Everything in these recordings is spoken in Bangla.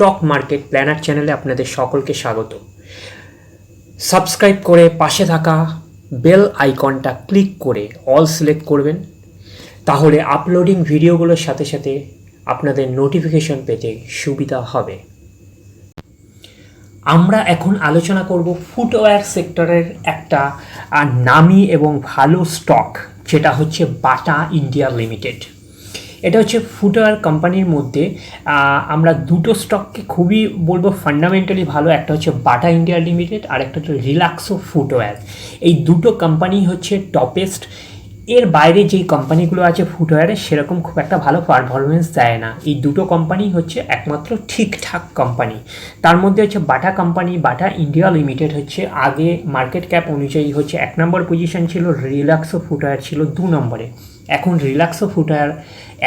স্টক মার্কেট প্ল্যানার চ্যানেলে আপনাদের সকলকে স্বাগত। সাবস্ক্রাইব করে পাশে থাকা বেল আইকনটা ক্লিক করে অল সিলেক্ট করবেন, তাহলে আপলোডিং ভিডিওগুলোর সাথে সাথে আপনাদের নোটিফিকেশন পেতে সুবিধা হবে। আমরা এখন আলোচনা করব ফুটওয়্যার সেক্টরের একটা নামি এবং ভালো স্টক, যেটা হচ্ছে বাটা ইন্ডিয়া লিমিটেড। এটা হচ্ছে ফুটওয়্যার কোম্পানির মধ্যে আমরা দুটো স্টককে খুবই বলবো ফান্ডামেন্টালি ভালো। একটা হচ্ছে বাটা ইন্ডিয়া লিমিটেড আর একটা হচ্ছে রিল্যাক্সো ফুটওয়্যার। এই দুটো কোম্পানি হচ্ছে টপেস্ট। এর বাইরে যেই কোম্পানিগুলো আছে ফুটওয়্যারে সেরকম খুব একটা ভালো পারফরমেন্স দেয় না। এই দুটো কোম্পানি হচ্ছে একমাত্র ঠিকঠাক কোম্পানি। তার মধ্যে হচ্ছে বাটা কোম্পানি, বাটা ইন্ডিয়া লিমিটেড হচ্ছে আগে মার্কেট ক্যাপ অনুযায়ী হচ্ছে 1 নম্বর পজিশন ছিল, রিল্যাক্সো ফুটওয়্যার ছিল 2 নম্বরে। এখন রিল্যাক্সো ফুটওয়্যার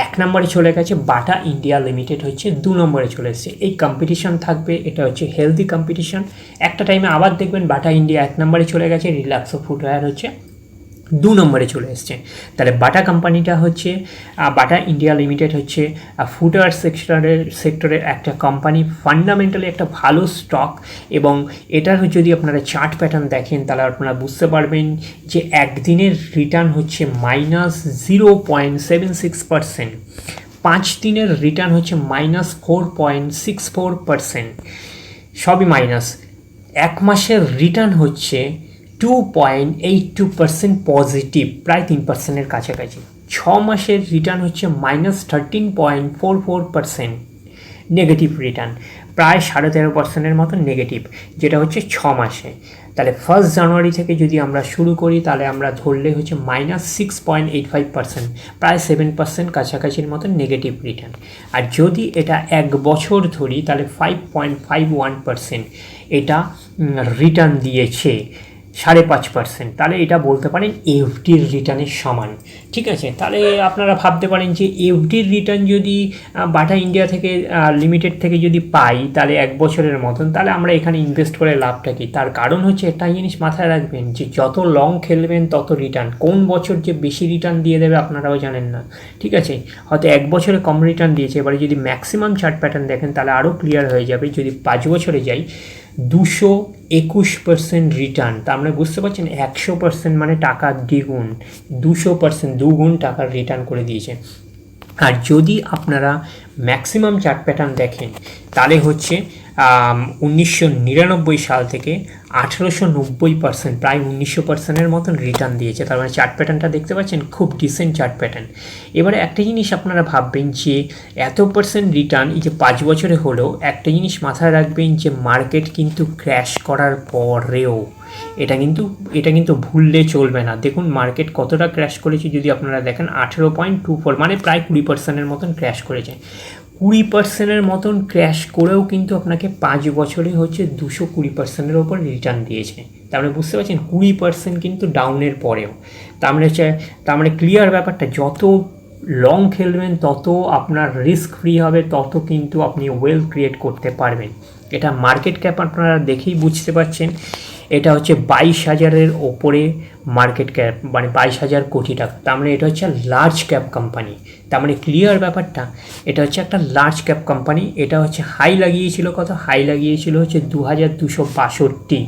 1 নম্বরে চলে গেছে, বাটা ইন্ডিয়া লিমিটেড হচ্ছে 2 নম্বরে চলে এসেছে। এই কম্পিটিশন থাকবে, এটা হচ্ছে হেলদি কম্পিটিশন। একটা টাইমে আবার দেখবেন বাটা ইন্ডিয়া 1 নম্বরে চলে গেছে, রিল্যাক্সো ফুটওয়্যার হচ্ছে 2 নম্বরে চলে এসছে। তাহলে বাটা কোম্পানিটা হচ্ছে বাটা ইন্ডিয়া লিমিটেড হচ্ছে ফুটওয়্যার সেক্টরের একটা কোম্পানি, ফান্ডামেন্টালি একটা ভালো স্টক। এবং এটার যদি আপনারা চার্ট প্যাটার্ন দেখেন তাহলে আপনারা বুঝতে পারবেন যে একদিনের রিটার্ন হচ্ছে -0.76%, 5 দিনের রিটার্ন হচ্ছে -4.64%, সবই মাইনাস। 1 মাসের রিটার্ন হচ্ছে 2.82% পজিটিভ, প্রায় 3%-এর কাছাকাছি। 6 মাসের রিটার্ন হচ্ছে -13.44% নেগেটিভ রিটার্ন, প্রায় 13.5%-এর মতো নেগেটিভ, যেটা হচ্ছে 6 মাসে। তাহলে 1 জানুয়ারি থেকে যদি আমরা শুরু করি তাহলে আমরা ধরলে হচ্ছে -6.85%, প্রায় 7% কাছাকাছির মতো নেগেটিভ রিটার্ন। আর যদি এটা 1 বছর ধরি তাহলে 5.51% এটা রিটার্ন দিয়েছে, 5.5%। তাহলে এটা বলতে পারেন এফডির রিটার্নের সমান। ঠিক আছে, তাহলে আপনারা ভাবতে পারেন যে এফডির রিটার্ন যদি বাটা ইন্ডিয়া থেকে লিমিটেড থেকে যদি পাই তাহলে 1 বছরের মতন, তাহলে আমরা এখানে ইনভেস্ট করে লাভটা কি? তার কারণ হচ্ছে একটা জিনিস মাথায় রাখবেন যে যত লং খেলবেন তত রিটার্ন। কোন বছর যে বেশি রিটার্ন দিয়ে দেবে আপনারাও জানেন না। ঠিক আছে, হয়তো 1 বছরে কম রিটার্ন দিয়েছে, এবারে যদি ম্যাক্সিমাম চার্ট প্যাটার্ন দেখেন তাহলে আরও ক্লিয়ার হয়ে যাবে। যদি 5 বছরে যাই 221% রিটার্ন, তা আমরা বুঝতে পারছেন 100% মানে টাকা দ্বিগুণ, 200% দুগুণ টাকার রিটার্ন করে দিয়েছে। আর যদি আপনারা ম্যাক্সিমাম চার্ট প্যাটার্ন দেখেন তাহলে হচ্ছে 1999 সাল থেকে 1890%, প্রায় 1900%-এর মতন রিটার্ন দিয়েছে। তার মানে চার্ট প্যাটার্নটা দেখতে পাচ্ছেন, খুব ডিসেন্ট চার্ট প্যাটার্ন। এবারে একটা জিনিস আপনারা ভাববেন যে এত পার্সেন্ট রিটার্ন এই যে 5 বছরে হলেও, একটা জিনিস মাথায় রাখবেন যে মার্কেট কিন্তু ক্র্যাশ করার পরেও এটা কিন্তু ভুললে চলবে না। দেখুন মার্কেট কতটা ক্র্যাশ করেছে, যদি আপনারা দেখেন 18.24, মানে প্রায় 20%-এর মতন ক্র্যাশ করেছে। 20%-এর মতন ক্র্যাশ করেও কিন্তু আপনাকে 5 বছরে হচ্ছে 220%-এর ওপর রিটার্ন দিয়েছে। তার মানে বুঝতে পারছেন 20% কিন্তু ডাউনের পরেও। তার মানে ক্লিয়ার ব্যাপারটা, যত লং খেলবেন তত আপনার রিস্ক ফ্রি হবে, তত কিন্তু আপনি ওয়েলথ ক্রিয়েট করতে পারবেন। এটা মার্কেট ক্যাপ আপনারা দেখেই বুঝতে পারছেন, এটা হচ্ছে 22,000-এর ওপরে মার্কেট ক্যাপ, মানে 22,000 কোটি টাকা। তার মানে এটা হচ্ছে লার্জ ক্যাপ কোম্পানি। তার মানে ক্লিয়ার ব্যাপারটা, এটা হচ্ছে একটা লার্জ ক্যাপ কোম্পানি। এটা হচ্ছে হাই লাগিয়েছিল, কত হাই লাগিয়েছিল হচ্ছে 2262,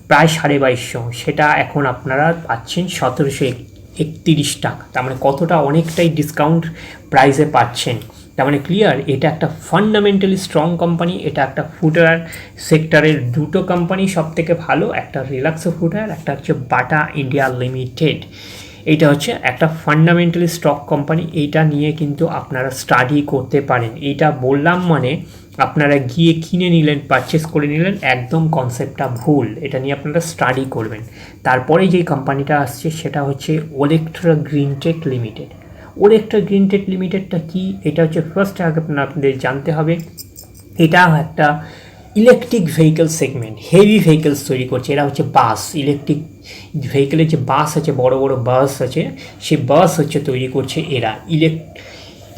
প্রায় 2250, সেটা এখন আপনারা পাচ্ছেন 1731 টাকা। তার মানে কতটা, অনেকটাই ডিসকাউন্ট প্রাইসে পাচ্ছেন। তার মানে ক্লিয়ার, এটা একটা ফান্ডামেন্টালি স্ট্রং কোম্পানি। এটা একটা ফুটওয়্যার সেক্টরের দুটো কোম্পানি সব থেকে ভালো, একটা রিল্যাক্সো ফুটওয়্যার, একটা হচ্ছে বাটা ইন্ডিয়া লিমিটেড। এইটা হচ্ছে একটা ফান্ডামেন্টালি স্টক কোম্পানি। এইটা নিয়ে কিন্তু আপনারা স্টাডি করতে পারেন। এইটা বললাম মানে আপনারা গিয়ে কিনে নিলেন, পারচেস করে নিলেন, একদম কনসেপ্টটা ভুল। এটা নিয়ে আপনারা স্টাডি করবেন। তারপরে যেই কোম্পানিটা আসছে সেটা হচ্ছে ওলেক্ট্রা গ্রিনটেক লিমিটেড। ওলেক্ট্রা গ্রিনটেক লিমিটেডটা কি? এটা হচ্ছে ফার্স্ট আপনাদের জানতে হবে, এটা একটা electric vehicle segment, heavy vehicles তৈরি করছে। এরা হচ্ছে বাস, ইলেকট্রিক ভেহিকেলের যে বাস আছে, বড় বড় বাস আছে, সেই বাস হচ্ছে তৈরি করছে এরা,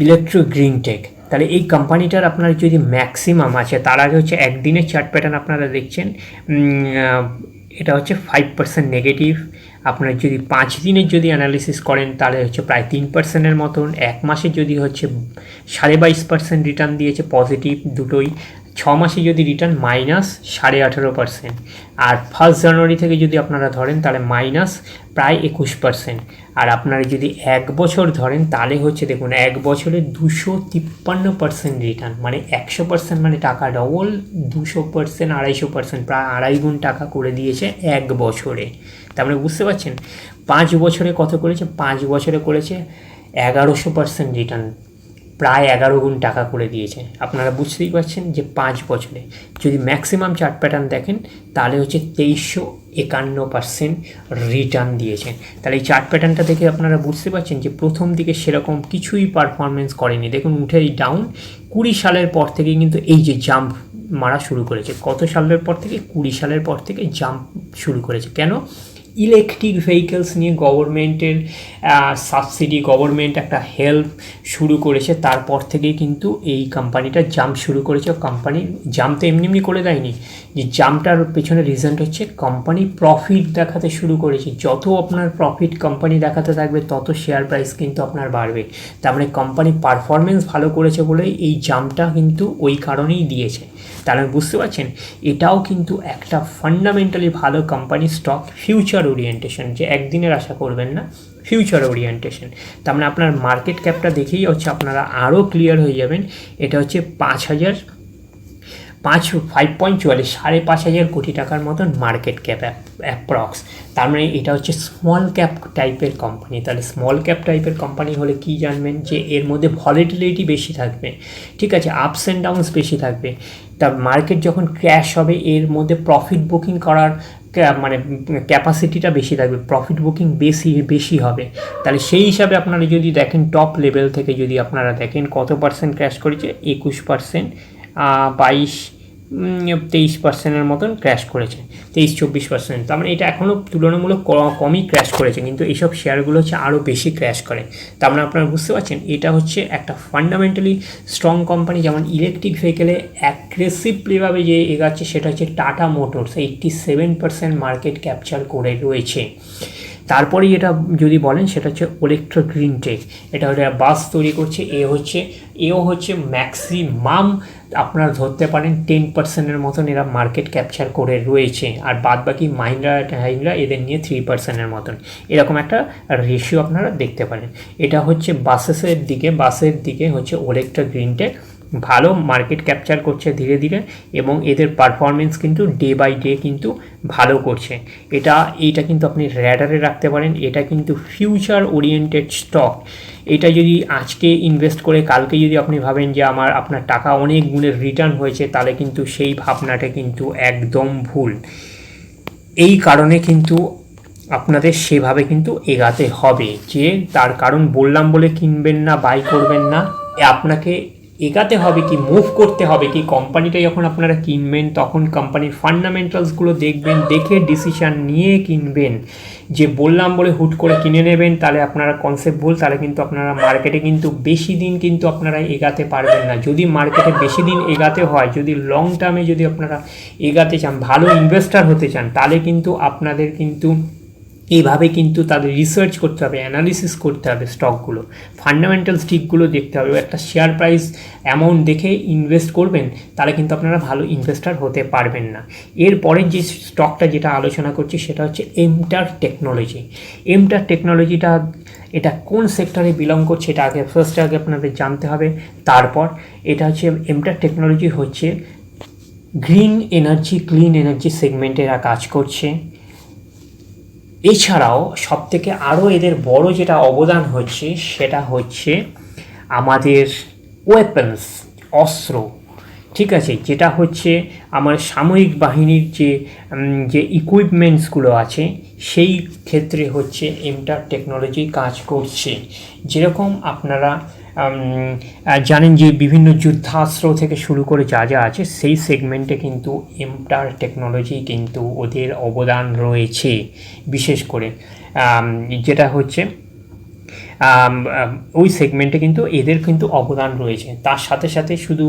ইলেকট্রো গ্রিনটেক। তাহলে এই কোম্পানিটার আপনার যদি ম্যাক্সিমাম আছে, তার আগে হচ্ছে একদিনের চার্ট প্যাটার্ন আপনারা দেখছেন, এটা হচ্ছে 5% নেগেটিভ, আপনার যদি 5 দিনের যদি অ্যানালিসিস করেন তাহলে হচ্ছে প্রায় 3%-এর মতন, 1 মাসে যদি হচ্ছে 22.5% রিটার্ন দিয়েছে পজিটিভ দুটোই, 6 মাসে যদি রিটার্ন -18.5%, আর 1 জানুয়ারি থেকে যদি আপনারা ধরেন তাহলে প্রায় -21%, আর আপনারা যদি 1 বছর ধরেন তাহলে হচ্ছে দেখুন 1 বছরে 253% রিটার্ন, মানে 100%, মানে টাকা ডবল, 200%, 250%, প্রায় 2.5 গুণ টাকা করে দিয়েছে 1 বছরে। তার মানে বুঝতে পারছেন 5 বছরে কত করেছে, 5 বছরে করেছে 1100% রিটার্ন, প্রায় 11 গুণ টাকা করে দিয়েছে। আপনারা বুঝতেই পারছেন যে 5 বছরে যদি ম্যাক্সিমাম চার্ট প্যাটার্ন দেখেন তাহলে হচ্ছে 2351% রিটার্ন দিয়েছে। তাহলে এই চার্ট প্যাটার্নটা দেখে আপনারা বুঝতে পারছেন যে প্রথম দিকে সেরকম কিছুই পারফরমেন্স করেনি। দেখুন উঠে এই ডাউন, 20 সালের পর থেকে কিন্তু এই যে জাম্প মারা শুরু করেছে। কত সালের পর থেকে? 20 সালের পর থেকে জাম্প শুরু করেছে। কেন? ইলেকট্রিক ভেহিকেলস নিয়ে গভর্নমেন্টের সাবসিডি, গভর্নমেন্ট একটা হেল্প শুরু করেছে, তারপর থেকেই কিন্তু এই কোম্পানিটা জাম্প শুরু করেছে। কোম্পানি জাম্প তো এমনি এমনি করে দেয়নি, যে জাম্পটার পেছনে রিজনটা হচ্ছে কোম্পানি প্রফিট দেখাতে শুরু করেছে। যত আপনার প্রফিট কোম্পানি দেখাতে থাকবে তত শেয়ার প্রাইস কিন্তু আপনার বাড়বে। তার মানে কোম্পানি পারফরমেন্স ভালো করেছে বলেই এই জাম্পটা কিন্তু ওই কারণেই দিয়েছে। তাহলে বুঝতে পারছেন এটাও কিন্তু একটা ফান্ডামেন্টালি ভালো কোম্পানি স্টক, ফিউচার ওরিয়েন্টেশন, যে একদিনের আশা করবেন না, ফিউচার ওরিয়েন্টেশন। তার মানে আপনার মার্কেট ক্যাপটা দেখেই হচ্ছে আপনারা আরও ক্লিয়ার হয়ে যাবেন। এটা হচ্ছে 5.44, 5.5 কোটি টাকার মতন মার্কেট ক্যাপ অ্যাপ্রক্স। তার মানে এটা হচ্ছে স্মল ক্যাপ টাইপের কোম্পানি। তাহলে স্মল ক্যাপ টাইপের কোম্পানি হলে কি জানবেন, যে এর মধ্যে ভলিটিলিটি বেশি থাকবে, ঠিক আছে, আপস অ্যান্ড ডাউনস বেশি থাকবে। তা মার্কেট যখন ক্র্যাশ হবে এর মধ্যে প্রফিট বুকিং করার মানে ক্যাপাসিটিটা বেশি থাকবে, প্রফিট বুকিং বেশি হবে। তাহলে সেই হিসাবে আপনারা যদি দেখেন টপ লেভেল থেকে যদি আপনারা দেখেন কত পার্সেন্ট ক্র্যাশ করেছে, 21%, 23%-এর মতন ক্র্যাশ করেছে, 23-24%। তার মানে এটা এখনও তুলনামূলক কমই ক্র্যাশ করেছে, কিন্তু এইসব শেয়ারগুলো হচ্ছে আরও বেশি ক্র্যাশ করে। তার মানে আপনারা বুঝতে পারছেন এটা হচ্ছে একটা ফান্ডামেন্টালি স্ট্রং কোম্পানি। যেমন ইলেকট্রিক ভেহিকেলে অ্যাগ্রেসিভলিভাবে যে এগাচ্ছে সেটা হচ্ছে টাটা মোটরস, 87% মার্কেট ক্যাপচার করে রয়েছে। তারপরে এটা যদি বলেন সেটা হচ্ছে ওলেক্ট্রা গ্রিনটেক, এটা হচ্ছে বাস তৈরি করছে, এও হচ্ছে ম্যাক্সিমাম আপনারা ধরতে পারেন 10%-এর মতন এরা মার্কেট ক্যাপচার করে রয়েছে, আর বাদ বাকি মাহিন্দ্রা এদের নিয়ে 3%-এর মতন, এরকম একটা রেশিও আপনারা দেখতে পারেন। এটা হচ্ছে বাসের দিকে হচ্ছে ওলেক্ট্রা গ্রিনটেক ভালো মার্কেট ক্যাপচার করছে ধীরে ধীরে, এবং এদের পারফরমেন্স কিন্তু ডে বাই ডে কিন্তু ভালো করছে। এইটা কিন্তু আপনি র্যাডারে রাখতে পারেন। এটা কিন্তু ফিউচার ওরিয়েন্টেড স্টক। এটা যদি আজকে ইনভেস্ট করে কালকে যদি আপনি ভাবেন যে আপনার টাকা অনেক গুণের রিটার্ন হয়েছে, তাহলে কিন্তু সেই ভাবনাটা কিন্তু একদম ভুল। এই কারণে কিন্তু আপনাদের সেভাবে কিন্তু এগাতে হবে, যে তার কারণ বললাম বলে কিনবেন না, বাই করবেন না, আপনাকে এগাতে হবে কি, মুভ করতে হবে কি। কোম্পানিটা যখন আপনারা কিনবেন তখন কোম্পানির ফান্ডামেন্টালসগুলো দেখবেন, দেখে ডিসিশান নিয়ে কিনবেন। যে বললাম বলে হুট করে কিনে নেবেন তাহলে আপনারা কনসেপ্ট ভুল, তাহলে কিন্তু আপনারা মার্কেটে কিন্তু বেশি দিন কিন্তু আপনারা এগাতে পারবেন না। যদি মার্কেটে বেশি দিন এগাতে হয়, যদি লং টার্মে যদি আপনারা এগাতে চান, ভালো ইনভেস্টার হতে চান, তাহলে কিন্তু আপনাদের কিন্তু এইভাবে কিন্তু তাদের রিসার্চ করতে হবে, অ্যানালিসিস করতে হবে, স্টকগুলো ফান্ডামেন্টাল স্টিকগুলো দেখতে হবে। একটা শেয়ার প্রাইস অ্যামাউন্ট দেখে ইনভেস্ট করবেন, তাহলে কিন্তু আপনারা ভালো ইনভেস্টার হতে পারবেন না। এরপরে যে স্টকটা যেটা আলোচনা করছি সেটা হচ্ছে MTAR টেকনোলজি। MTAR টেকনোলজিটা এটা কোন সেক্টরে বিলং করছে এটা আগে আপনাদের জানতে হবে। তারপর এটা হচ্ছে MTAR টেকনোলজি হচ্ছে ক্লিন এনার্জি সেগমেন্টে এরা কাজ করছে। এছাড়াও সবথেকে আরও এদের বড় যেটা অবদান হচ্ছে সেটা হচ্ছে আমাদের ওয়েপন্স, অস্ত্র, ঠিক আছে, যেটা হচ্ছে আমার সামরিক বাহিনীর যে ইকুইপমেন্টসগুলো আছে সেই ক্ষেত্রে হচ্ছে MTAR টেকনোলজি কাজ করছে। যেরকম আপনারা জানেন যে বিভিন্ন যুদ্ধাস্ত্র থেকে শুরু করে যা যা আছে সেই সেগমেন্টে কিন্তু MTAR টেকনোলজি কিন্তু ওদের অবদান রয়েছে। বিশেষ করে যেটা হচ্ছে ওই সেগমেন্টে কিন্তু এদের কিন্তু অবদান রয়েছে। তার সাথে সাথে শুধু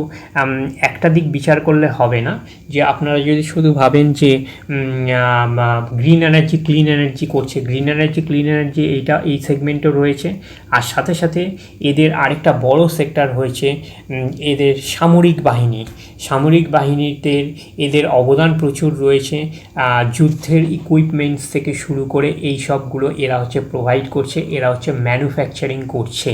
একটা দিক বিচার করলে হবে না, যে আপনারা যদি শুধু ভাবেন যে গ্রিন এনার্জি ক্লিন এনার্জি করছে, গ্রিন এনার্জি ক্লিন এনার্জি এইটা এই সেগমেন্টও রয়েছে। আর সাথে সাথে এদের আরেকটা বড় সেক্টর হয়েছে এদের সামরিক বাহিনী। সামরিক বাহিনীতে এদের অবদান প্রচুর রয়েছে। যুদ্ধের ইকুইপমেন্টস থেকে শুরু করে এই সবগুলো এরা হচ্ছে প্রোভাইড করছে, এরা হচ্ছে ম্যানুফ্যাকচারিং করছে।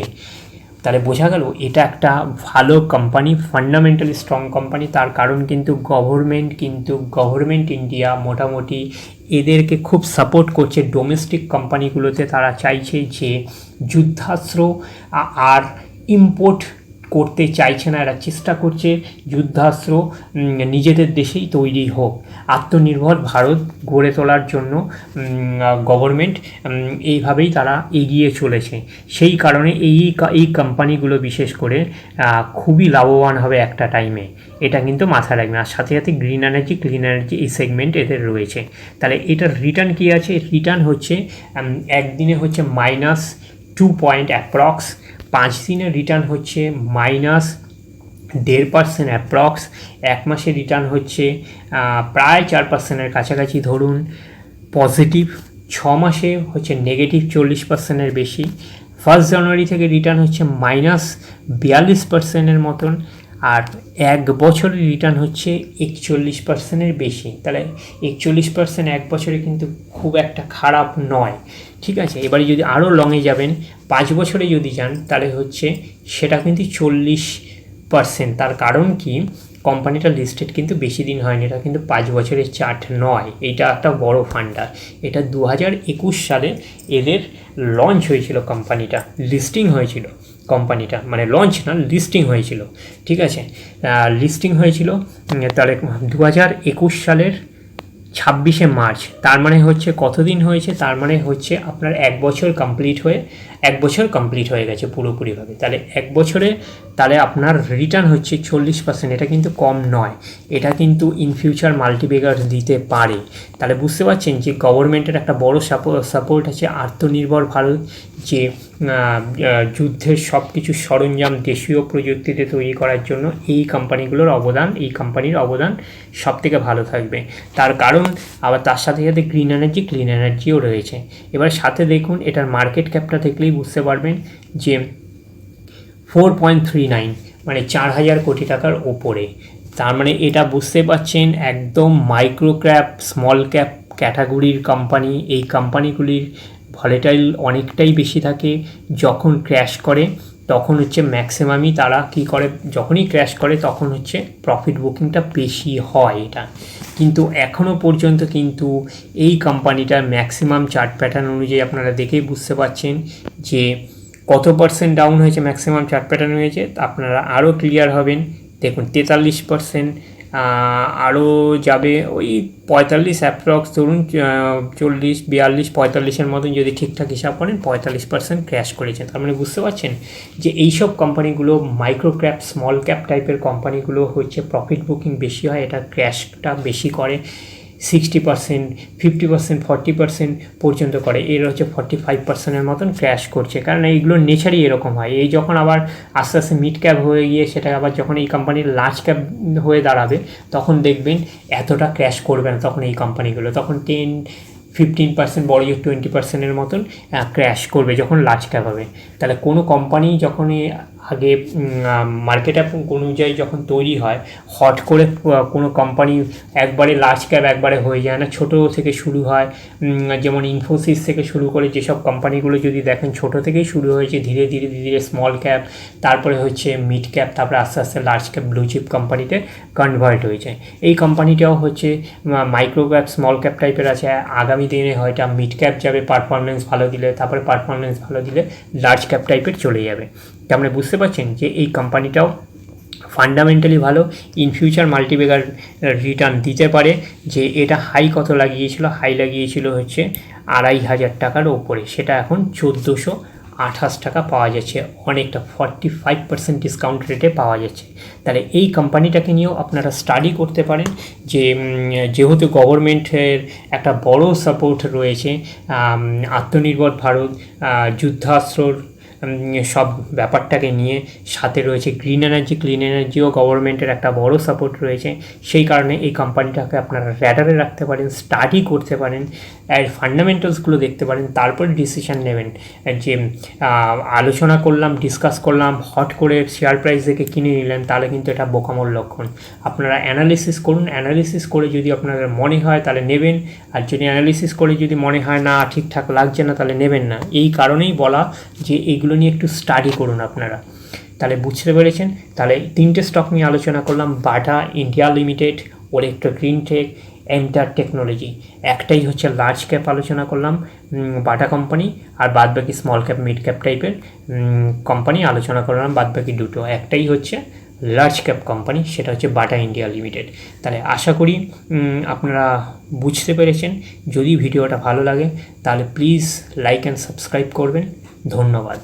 তাহলে বোঝা গেল এটা একটা ভালো কোম্পানি, ফান্ডামেন্টালি স্ট্রং কোম্পানি। তার কারণ কিন্তু গভর্নমেন্ট ইন্ডিয়া মোটামুটি এদেরকে খুব সাপোর্ট করছে। ডোমেস্টিক কোম্পানিগুলোতে তারা চাইছে যে যুদ্ধাস্ত্র আর ইম্পোর্ট করতে চাইছে না, এরা চেষ্টা করছে যুদ্ধাস্ত্র নিজেদের দেশেই তৈরি হোক। আত্মনির্ভর ভারত গড়ে তোলার জন্য গভর্নমেন্ট এইভাবেই তারা এগিয়ে চলেছে। সেই কারণে এই কোম্পানিগুলো বিশেষ করে খুবই লাভবান হবে একটা টাইমে, এটা কিন্তু মাথায় রাখবেন। আর সাথে সাথে গ্রিন এনার্জি ক্লিন এনার্জি এই সেগমেন্ট এদের রয়েছে। তাহলে এটার রিটার্ন কী আছে? রিটার্ন হচ্ছে একদিনে হচ্ছে -2 পয়েন্ট অ্যাপ্রক্স, 5 দিনের রিটার্ন হচ্ছে -1.5% অ্যাপ্রক্স, এক মাসের রিটার্ন হচ্ছে প্রায় 4%-এর কাছাকাছি ধরুন পজিটিভ, 6 মাসে হচ্ছে -40%-এর বেশি। 1 জানুয়ারি থেকে রিটার্ন হচ্ছে -42%-এর মতন, আর এক বছরের রিটার্ন হচ্ছে 41%-এর বেশি। তাহলে 41% এক বছরে কিন্তু খুব একটা খারাপ নয়, ঠিক আছে। এবারে যদি আরও লংয়ে যাবেন, 5 বছরে যদি যান, তাহলে হচ্ছে সেটা কিন্তু 40%। তার কারণ কি, কোম্পানিটা লিস্টেড কিন্তু বেশি দিন হয়নি, এটা কিন্তু 5 বছরের চার্ট নয়। এইটা একটা বড় ফান্ডার। এটা 2021 সালে এদের লঞ্চ হয়েছিল, কোম্পানিটা লিস্টিং হয়েছিল। কোম্পানিটা মানে লঞ্চ না, লিস্টিং হয়েছিল, ঠিক আছে। লিস্টিং হয়েছিল তাহলে 2021 সালের 26শে মার্চ। তার মানে হচ্ছে কতদিন হয়েছে? তার মানে হচ্ছে আপনার 1 বছর কমপ্লিট হয়ে গেছে পুরোপুরিভাবে। তাহলে 1 বছরে তাহলে আপনার রিটার্ন হচ্ছে 40%। এটা কিন্তু কম নয়, এটা কিন্তু ইন ফিউচার মাল্টিপ্লিকার দিতে পারে। তাহলে বুঝতে পারছেন যে গভর্নমেন্টের একটা বড় সাপোর্ট আছে। আত্মনির্ভর ভারত, যে যুদ্ধের সব কিছু সরঞ্জাম দেশীয় প্রযুক্তিতে তৈরি করার জন্য এই কোম্পানির অবদান সবথেকে ভালো থাকবে। তার কারণ আবার তার সাথে সাথে গ্রিন এনার্জি ক্লিন এনার্জিও রয়েছে। এবার সাথে দেখুন এটার মার্কেট ক্যাপটা দেখলেই বুঝতে পারবেন যে 4.39 মানে 4000 কোটি টাকার ওপরে। তার মানে এটা বুঝতে পারছেন একদম মাইক্রো ক্যাপ স্মল ক্যাপ ক্যাটাগরির কোম্পানি। এই কোম্পানিগুলির ভলেটাইল অনেকটাই বেশি থাকে। যখন ক্র্যাশ করে তখন হচ্ছে ম্যাক্সিমামই তারা কী করে, যখনই ক্র্যাশ করে তখন হচ্ছে প্রফিট বুকিংটা বেশি হয় এটা। কিন্তু এখনও পর্যন্ত কিন্তু এই কোম্পানিটার ম্যাক্সিমাম চার্ট প্যাটার্ন অনুযায়ী আপনারা দেখেই বুঝতে পারছেন যে কত পার্সেন্ট ডাউন হয়েছে, ম্যাক্সিমাম চার্ট প্যাটার্ন হয়েছে। আপনারা আরও ক্লিয়ার হবেন। দেখুন 43%, আরও যাবে ওই 45 অ্যাপ্রক্স ধরুন, 40, 42, 45-এর মতন যদি ঠিকঠাক হিসাব করেন 45% ক্র্যাশ করেছে। তার মানে বুঝতে পারছেন যে এইসব কোম্পানিগুলো মাইক্রো ক্যাপ স্মল ক্যাপ টাইপের কোম্পানিগুলো হচ্ছে প্রফিট বুকিং বেশি হয়, এটা ক্র্যাশটা বেশি করে। 60%, 50%, 40% পর্যন্ত করে। এর হচ্ছে 45%-এর মতন ক্র্যাশ করছে, কারণ এইগুলোর নেচারই এরকম হয়। এই যখন আবার আস্তে আস্তে মিড ক্যাপ হয়ে গিয়ে সেটা আবার যখন এই কোম্পানির লার্জ ক্যাপ হয়ে দাঁড়াবে তখন দেখবেন এতটা ক্র্যাশ করবে না। তখন এই কোম্পানিগুলো তখন 10-15%, বড় 20%-এর মতন ক্র্যাশ করবে যখন লার্জ ক্যাপ হবে। তাহলে কোনো কোম্পানি যখনই আগে মার্কেট অনুযায়ী যখন তৈরি হয়, হট করে কোনো কোম্পানি একবারে লার্জ ক্যাপ একবারে হয়ে যায় না, ছোটো থেকে শুরু হয়। যেমন ইনফোসিস থেকে শুরু করে যেসব কোম্পানিগুলো যদি দেখেন ছোটো থেকেই শুরু হয়েছে, ধীরে ধীরে ধীরে স্মল ক্যাপ, তারপরে হচ্ছে মিড ক্যাপ, তারপরে আস্তে আস্তে লার্জ ক্যাপ ব্লু চিপ কোম্পানিতে কনভার্ট হয়েছে। এই কোম্পানিটাও হচ্ছে মাইক্রো ক্যাপ স্মল ক্যাপ টাইপের আছে। আগামী দিনে হয়তো মিড ক্যাপ যাবে পারফরমেন্স ভালো দিলে, তারপরে পারফরমেন্স ভালো দিলে লার্জ ক্যাপ টাইপের চলে যাবে। তার মানে বুঝতে পারছেন যে এই কোম্পানিটাও ফান্ডামেন্টালি ভালো, ইন ফিউচার মাল্টিপ্লিকার রিটার্ন দিতে পারে। যে এটা হাই কত লাগিয়েছিল, হাই লাগিয়েছিল হচ্ছে 2500 টাকার ওপরে, সেটা এখন 1428 টাকা পাওয়া যাচ্ছে, অনেকটা 45% ডিসকাউন্ট রেটে পাওয়া যাচ্ছে। তাহলে এই কোম্পানিটাকে নিয়েও আপনারা স্টাডি করতে পারেন, যে যেহেতু গভর্নমেন্টের একটা বড় সাপোর্ট রয়েছে, আত্মনির্ভর ভারত, যুদ্ধাস্ত্রর সব ব্যাপারটাকে নিয়ে। সাথে রয়েছে গ্রিন এনার্জি, ক্লিন এনার্জিও গভর্নমেন্টের একটা বড় সাপোর্ট রয়েছে। সেই কারণে এই কোম্পানিটাকে আপনারা র্যাডারে রাখতে পারেন, স্টাডি করতে পারেন, আর ফান্ডামেন্টালসগুলো দেখতে পারেন, তারপরে ডিসিশান নেবেন। যে আলোচনা করলাম, ডিসকাস করলাম, হট করে শেয়ার প্রাইস দেখে কিনে নিলেন, তাহলে কিন্তু এটা বোকামোর লক্ষণ। আপনারা অ্যানালিসিস করুন, অ্যানালিসিস করে যদি আপনাদের মনে হয় তাহলে নেবেন, আর যদি অ্যানালিসিস করে যদি মনে হয় না ঠিকঠাক লাগছে না তাহলে নেবেন না। এই কারণেই বলা যে এইগুলো নিয়ে একটু স্টাডি করুন আপনারা। তাহলে বুঝতে পেরেছেন? তাহলে 3টে স্টক নিয়ে আলোচনা করলাম, Bata India limited, Olectra Greentech, MTAR technology. একটাই হচ্ছে লার্জ ক্যাপ আলোচনা করলাম, বাটা কোম্পানি, আর বাদবাকি স্মল ক্যাপ মিড ক্যাপ টাইপের কোম্পানি আলোচনা করলাম, বাদবাকি দুটো। একটাই হচ্ছে লার্জ ক্যাপ কোম্পানি, সেটা হচ্ছে বাটা ইন্ডিয়া লিমিটেড। তাহলে আশা করি আপনারা বুঝতে পেরেছেন। যদি ভিডিওটা ভালো লাগে তাহলে প্লিজ লাইক অ্যান্ড সাবস্ক্রাইব করবেন। ধন্যবাদ।